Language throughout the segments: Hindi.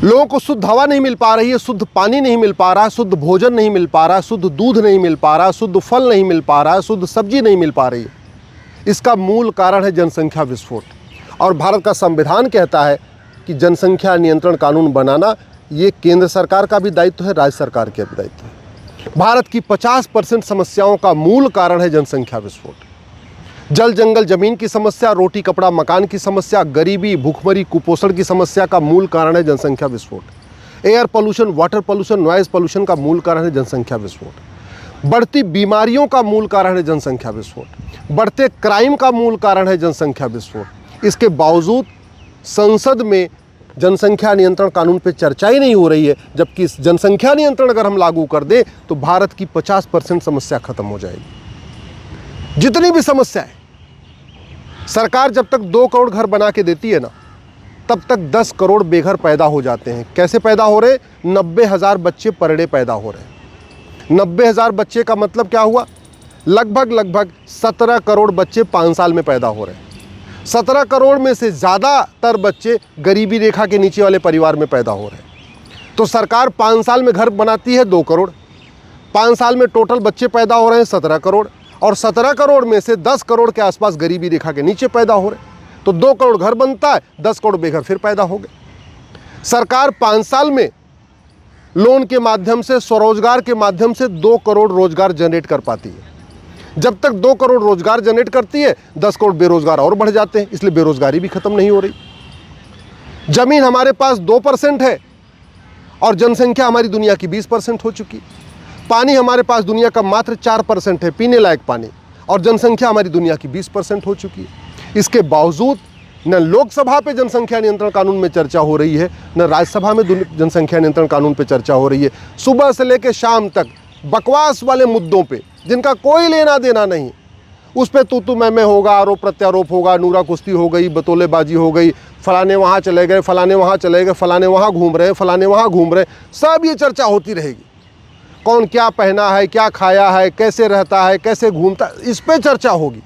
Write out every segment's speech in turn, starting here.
लोगों को शुद्ध हवा नहीं मिल पा रही है, शुद्ध पानी नहीं मिल पा रहा, शुद्ध भोजन नहीं मिल पा रहा, शुद्ध दूध नहीं मिल पा रहा, शुद्ध फल नहीं मिल पा रहा, शुद्ध सब्जी नहीं मिल पा रही है। इसका मूल कारण है जनसंख्या विस्फोट। और भारत का संविधान कहता है कि जनसंख्या नियंत्रण कानून बनाना ये केंद्र सरकार का भी दायित्व है, राज्य सरकार का भी दायित्व है। भारत की 50% समस्याओं का मूल कारण है जनसंख्या विस्फोट। जल जंगल जमीन की समस्या, रोटी कपड़ा मकान की समस्या, गरीबी भूखमरी कुपोषण की समस्या का मूल कारण है जनसंख्या विस्फोट। Air pollution, water pollution, noise pollution का मूल कारण है जनसंख्या विस्फोट। बढ़ती बीमारियों का मूल कारण है जनसंख्या विस्फोट। बढ़ते क्राइम का मूल कारण है जनसंख्या विस्फोट। इसके बावजूद संसद में जनसंख्या नियंत्रण कानून पे चर्चा ही नहीं हो रही है, जबकि जनसंख्या नियंत्रण अगर हम लागू कर दें तो भारत की 50% समस्या खत्म हो जाएगी। जितनी भी समस्या है, सरकार जब तक 2 करोड़ घर बना के देती है ना, तब तक 10 करोड़ बेघर पैदा हो जाते हैं। कैसे पैदा हो रहे? 90,000 बच्चे पर डे पैदा हो रहे हैं। 90,000 बच्चे का मतलब क्या हुआ? लगभग 17 करोड़ बच्चे 5 साल में पैदा हो रहे हैं। 17 करोड़ में से ज़्यादातर बच्चे गरीबी रेखा के नीचे वाले परिवार में पैदा हो रहे हैं। तो सरकार 5 साल में घर बनाती है 2 करोड़, 5 साल में टोटल बच्चे पैदा हो रहे हैं 17 करोड़, और 17 करोड़ में से 10 करोड़ के आसपास गरीबी रेखा के नीचे पैदा हो रहे हैं। तो 2 करोड़ घर बनता है, 10 करोड़ बेघर फिर पैदा हो गए। सरकार 5 साल में लोन के माध्यम से, स्वरोजगार के माध्यम से 2 करोड़ रोजगार जनरेट कर पाती है। जब तक 2 करोड़ रोजगार जनरेट करती है, 10 करोड़ बेरोजगार और बढ़ जाते हैं, इसलिए बेरोजगारी भी खत्म नहीं हो रही। जमीन हमारे पास 2% है और जनसंख्या हमारी दुनिया की 20% हो चुकी। पानी हमारे पास दुनिया का मात्र 4% है पीने लायक पानी, और जनसंख्या हमारी दुनिया की 20% हो चुकी है। इसके बावजूद न लोकसभा पे जनसंख्या नियंत्रण कानून में चर्चा हो रही है, न राज्यसभा में जनसंख्या नियंत्रण कानून पे चर्चा हो रही है। सुबह से लेकर शाम तक बकवास वाले मुद्दों पे जिनका कोई लेना देना नहीं, उस पर तू मैं होगा, आरोप प्रत्यारोप होगा, नूरा कुश्ती हो गई, बतौलेबाजी हो गई, फलाने वहाँ चले गए, फलाने वहाँ चले गए, फलाने वहाँ घूम रहे, फलाने वहाँ घूम रहे, सब ये चर्चा होती रहेगी। कौन क्या पहना है, क्या खाया है, कैसे रहता है, कैसे घूमता है, इस पे चर्चा होगी,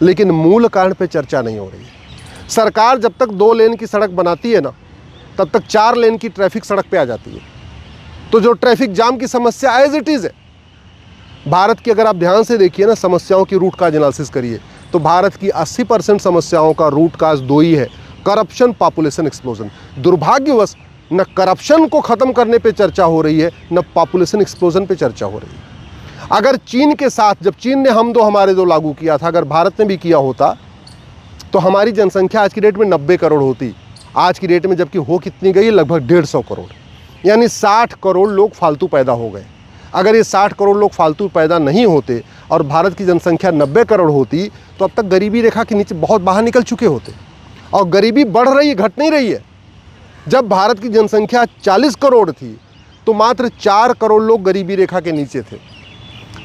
लेकिन मूल कारण पे चर्चा नहीं हो रही है। सरकार जब तक 2 लेन की सड़क बनाती है ना, तब तक 4 लेन की ट्रैफिक सड़क पे आ जाती है। तो जो ट्रैफिक जाम की समस्या एज इट इज़ है भारत की, अगर आप ध्यान से देखिए ना, समस्याओं की रूट काज एनालिसिस करिए, तो भारत की 80% समस्याओं का रूट काज 2 ही है: करप्शन, पॉपुलेशन एक्सप्लोजन। दुर्भाग्यवश न करप्शन को ख़त्म करने पे चर्चा हो रही है, न पॉपुलेशन एक्सप्लोजन पे चर्चा हो रही है। अगर चीन के साथ, जब चीन ने हम दो हमारे दो लागू किया था, अगर भारत ने भी किया होता तो हमारी जनसंख्या आज की डेट में 90 करोड़ होती। आज की डेट में जबकि हो कितनी गई? लगभग 150 करोड़, यानी 60 करोड़ लोग फालतू पैदा हो गए। अगर ये 60 करोड़ लोग फालतू पैदा नहीं होते और भारत की जनसंख्या 90 करोड़ होती, तो अब तक गरीबी रेखा के नीचे बहुत बाहर निकल चुके होते। और गरीबी बढ़ रही है, घट नहीं रही है। जब भारत की जनसंख्या 40 करोड़ थी तो मात्र 4 करोड़ लोग गरीबी रेखा के नीचे थे।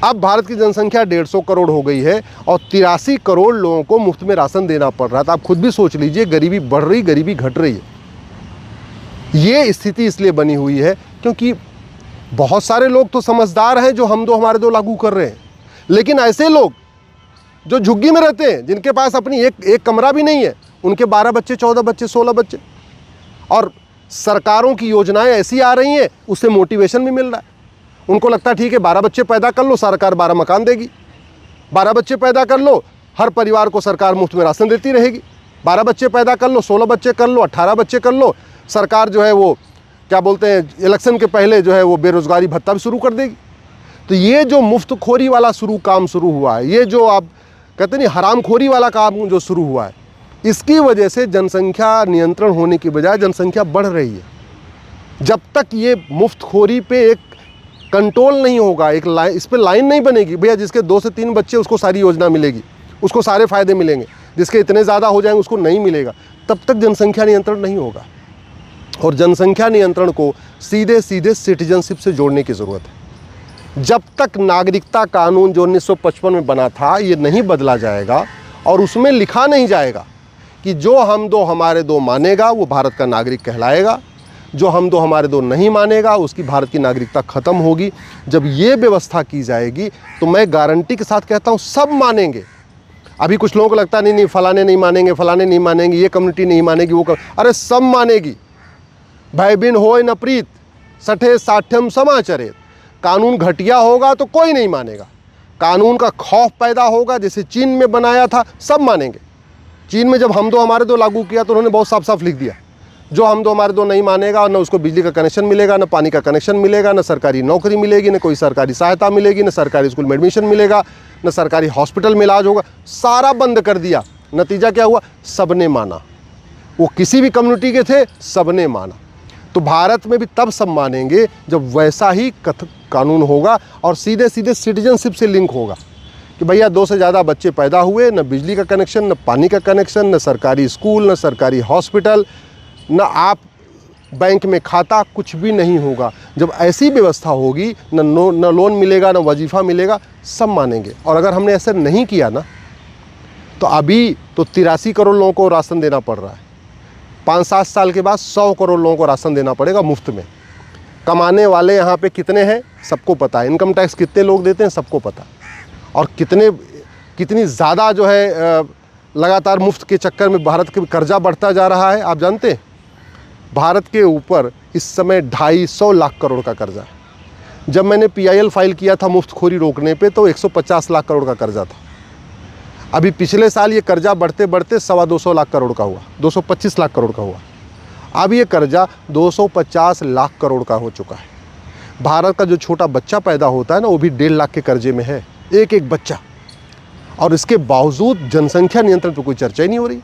अब भारत की जनसंख्या 150 करोड़ हो गई है और 83 करोड़ लोगों को मुफ्त में राशन देना पड़ रहा था। आप खुद भी सोच लीजिए, गरीबी बढ़ रही, गरीबी घट रही है। ये स्थिति इसलिए बनी हुई है क्योंकि बहुत सारे लोग तो समझदार हैं जो हम दो हमारे दो लागू कर रहे हैं, लेकिन ऐसे लोग जो झुग्गी में रहते हैं, जिनके पास अपनी एक कमरा भी नहीं है, उनके 12 बच्चे, 14 बच्चे, 16 बच्चे, और सरकारों की योजनाएं ऐसी आ रही हैं, उससे मोटिवेशन भी मिल रहा है। उनको लगता है ठीक है, 12 बच्चे पैदा कर लो, सरकार 12 मकान देगी। 12 बच्चे पैदा कर लो, हर परिवार को सरकार मुफ्त में राशन देती रहेगी। 12 बच्चे पैदा कर लो, 16 बच्चे कर लो, 18 बच्चे कर लो, सरकार जो है वो क्या बोलते हैं, इलेक्शन के पहले जो है वो बेरोजगारी भत्ता भी शुरू कर देगी। तो ये जो मुफ्तखोरी वाला काम शुरू हुआ है, ये जो आप कहते नहीं हरामखोरी वाला काम जो शुरू हुआ है, इसकी वजह से जनसंख्या नियंत्रण होने की बजाय जनसंख्या बढ़ रही है। जब तक ये मुफ्तखोरी पे एक कंट्रोल नहीं होगा, एक लाइन, इस पर लाइन नहीं बनेगी, भैया जिसके 2 से 3 बच्चे उसको सारी योजना मिलेगी, उसको सारे फायदे मिलेंगे, जिसके इतने ज़्यादा हो जाएंगे उसको नहीं मिलेगा, तब तक जनसंख्या नियंत्रण नहीं होगा। और जनसंख्या नियंत्रण को सीधे सीधे सिटीजनशिप से जोड़ने की ज़रूरत है। जब तक नागरिकता कानून जो 1955 में बना था ये नहीं बदला जाएगा और उसमें लिखा नहीं जाएगा कि जो हम दो हमारे दो मानेगा वो भारत का नागरिक कहलाएगा, जो हम दो हमारे दो नहीं मानेगा उसकी भारत की नागरिकता ख़त्म होगी। जब ये व्यवस्था की जाएगी तो मैं गारंटी के साथ कहता हूँ सब मानेंगे। अभी कुछ लोगों को लगता नहीं फलाने नहीं मानेंगे, फलाने नहीं मानेंगे, ये कम्युनिटी नहीं मानेगी, वो अरे सब मानेगी। भय बिन होय न प्रीत, सठे साठ्यम समाचरेत। कानून घटिया होगा तो कोई नहीं मानेगा, कानून का खौफ पैदा होगा, जैसे चीन में बनाया था सब मानेंगे। चीन में जब हम दो हमारे दो लागू किया तो उन्होंने बहुत साफ साफ लिख दिया, जो हम दो हमारे दो नहीं मानेगा, न उसको बिजली का कनेक्शन मिलेगा, न पानी का कनेक्शन मिलेगा, न सरकारी नौकरी मिलेगी, न कोई सरकारी सहायता मिलेगी, न सरकारी स्कूल में एडमिशन मिलेगा, न सरकारी हॉस्पिटल में इलाज होगा, सारा बंद कर दिया। नतीजा क्या हुआ? सबने माना, वो किसी भी कम्युनिटी के थे, सबने माना। तो भारत में भी तब सब मानेंगे जब वैसा ही कानून होगा और सीधे सीधे सिटीजनशिप से लिंक होगा कि भैया 2 से ज़्यादा बच्चे पैदा हुए, न बिजली का कनेक्शन, न पानी का कनेक्शन, न सरकारी स्कूल, न सरकारी हॉस्पिटल, न आप बैंक में खाता, कुछ भी नहीं होगा। जब ऐसी व्यवस्था होगी न लोन मिलेगा, न वजीफ़ा मिलेगा, सब मानेंगे। और अगर हमने ऐसा नहीं किया ना तो अभी तो 83 करोड़ लोगों को राशन देना पड़ रहा है, 5-7 साल के बाद 100 करोड़ लोगों को राशन देना पड़ेगा मुफ्त में। कमाने वाले यहाँ पे कितने हैं सबको पता है, इनकम टैक्स कितने लोग देते हैं सबको पता, और कितनी ज़्यादा जो है लगातार मुफ्त के चक्कर में भारत के कर्जा बढ़ता जा रहा है। आप जानते हैं भारत के ऊपर इस समय 250 लाख करोड़ का कर्जा है। जब मैंने PIL फाइल किया था मुफ्तखोरी रोकने पे तो 150 लाख करोड़ का कर्जा था। अभी पिछले साल ये कर्जा बढ़ते बढ़ते 225 लाख करोड़ का हुआ, 225 लाख करोड़ का हुआ। अब ये कर्जा 250 लाख करोड़ का हो चुका है। भारत का जो छोटा बच्चा पैदा होता है ना, वो भी 1.5 लाख के कर्जे में है, एक बच्चा। और इसके बावजूद जनसंख्या नियंत्रण पर कोई चर्चा ही नहीं हो रही।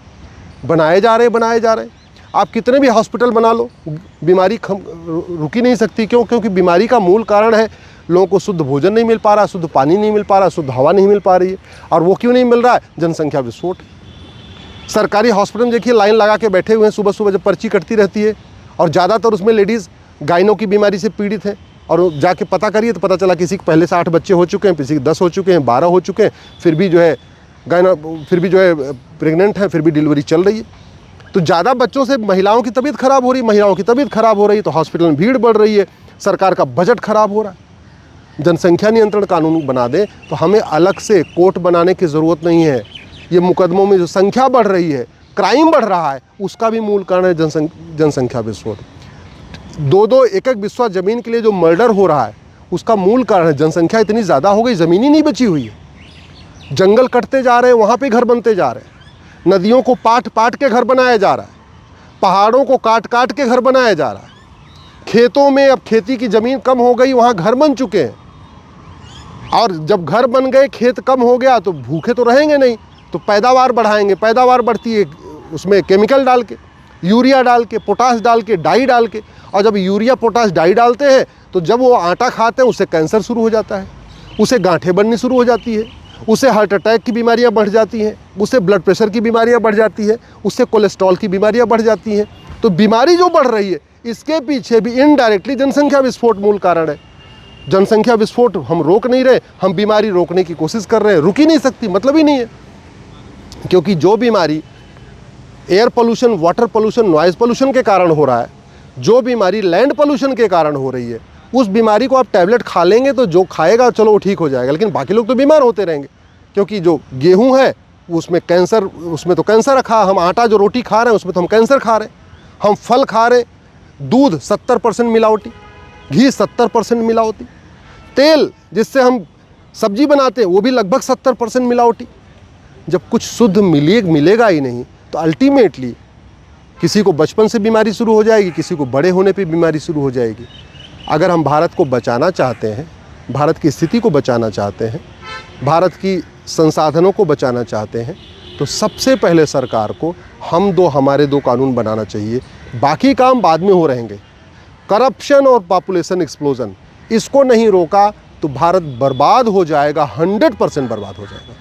बनाए जा रहे हैं। आप कितने भी हॉस्पिटल बना लो, बीमारी रुकी नहीं सकती। क्यों? क्योंकि बीमारी का मूल कारण है लोगों को शुद्ध भोजन नहीं मिल पा रहा, शुद्ध पानी नहीं मिल पा रहा, शुद्ध हवा नहीं मिल पा रही है। और वो क्यों नहीं मिल रहा है? जनसंख्या विस्फोट। सरकारी हॉस्पिटल में देखिए लाइन लगा के बैठे हुए हैं, सुबह सुबह जब पर्ची कटती रहती है, और ज़्यादातर उसमें लेडीज़ गाइनो की बीमारी से पीड़ित हैं। और जाके पता करिए तो पता चला किसी के पहले से 8 बच्चे हो चुके हैं, किसी के 10 हो चुके हैं, 12 हो चुके हैं, फिर भी जो है प्रेग्नेंट है, फिर भी डिलीवरी चल रही है। तो ज़्यादा बच्चों से महिलाओं की तबीयत खराब हो रही है, तो हॉस्पिटल में भीड़ बढ़ रही है, सरकार का बजट खराब हो रहा है। जनसंख्या नियंत्रण कानून बना दें तो हमें अलग से कोर्ट बनाने की ज़रूरत नहीं है। ये मुकदमों में जो संख्या बढ़ रही है, क्राइम बढ़ रहा है, उसका भी मूल कारण है जनसंख्या विस्फोट। 2-2 एक-एक बिस्वा ज़मीन के लिए जो मर्डर हो रहा है, उसका मूल कारण है जनसंख्या इतनी ज़्यादा हो गई, ज़मीन ही नहीं बची हुई है। जंगल कटते जा रहे हैं, वहाँ पे घर बनते जा रहे हैं। नदियों को पाट के घर बनाया जा रहा है, पहाड़ों को काट के घर बनाया जा रहा है। खेतों में अब खेती की ज़मीन कम हो गई, वहाँ घर बन चुके हैं। और जब घर बन गए, खेत कम हो गया, तो भूखे तो रहेंगे नहीं, तो पैदावार बढ़ाएंगे। पैदावार बढ़ती है उसमें केमिकल डाल के, यूरिया डाल के, पोटाश डाल के, डाई डाल के। और जब यूरिया पोटाश डाई डालते हैं तो जब वो आटा खाते हैं उससे कैंसर शुरू हो जाता है, उसे गांठें बननी शुरू हो जाती है, उससे हार्ट अटैक की बीमारियां बढ़ जाती हैं, उससे ब्लड प्रेशर की बीमारियां बढ़ जाती है, उससे कोलेस्ट्रॉल की बीमारियां बढ़ जाती हैं। तो बीमारी जो बढ़ रही है, इसके पीछे भी इनडायरेक्टली जनसंख्या विस्फोट मूल कारण है। जनसंख्या विस्फोट हम रोक नहीं रहे, हम बीमारी रोकने की कोशिश कर रहे हैं। रुक ही नहीं सकती, मतलब ही नहीं है। क्योंकि जो बीमारी air pollution, water pollution, noise pollution के कारण हो रहा है, जो बीमारी लैंड पोल्यूशन के कारण हो रही है, उस बीमारी को आप टैबलेट खा लेंगे तो जो खाएगा चलो वो ठीक हो जाएगा, लेकिन बाकी लोग तो बीमार होते रहेंगे। क्योंकि जो गेहूं है उसमें कैंसर, उसमें तो कैंसर रखा, हम आटा जो रोटी खा रहे हैं उसमें तो हम कैंसर खा रहे हैं, हम फल खा रहे, दूध 70% मिलावटी, घी 70% मिलावटी, तेल जिससे हम सब्जी बनाते हैं वो भी लगभग 70% मिलावटी। जब कुछ शुद्ध मिलेगा ही नहीं तो अल्टीमेटली किसी को बचपन से बीमारी शुरू हो जाएगी, किसी को बड़े होने पे बीमारी शुरू हो जाएगी। अगर हम भारत को बचाना चाहते हैं, भारत की स्थिति को बचाना चाहते हैं, भारत की संसाधनों को बचाना चाहते हैं, तो सबसे पहले सरकार को हम दो हमारे दो कानून बनाना चाहिए। बाकी काम बाद में हो रहेंगे। करप्शन और पॉपुलेशन एक्सप्लोजन, इसको नहीं रोका तो भारत बर्बाद हो जाएगा, 100% बर्बाद हो जाएगा।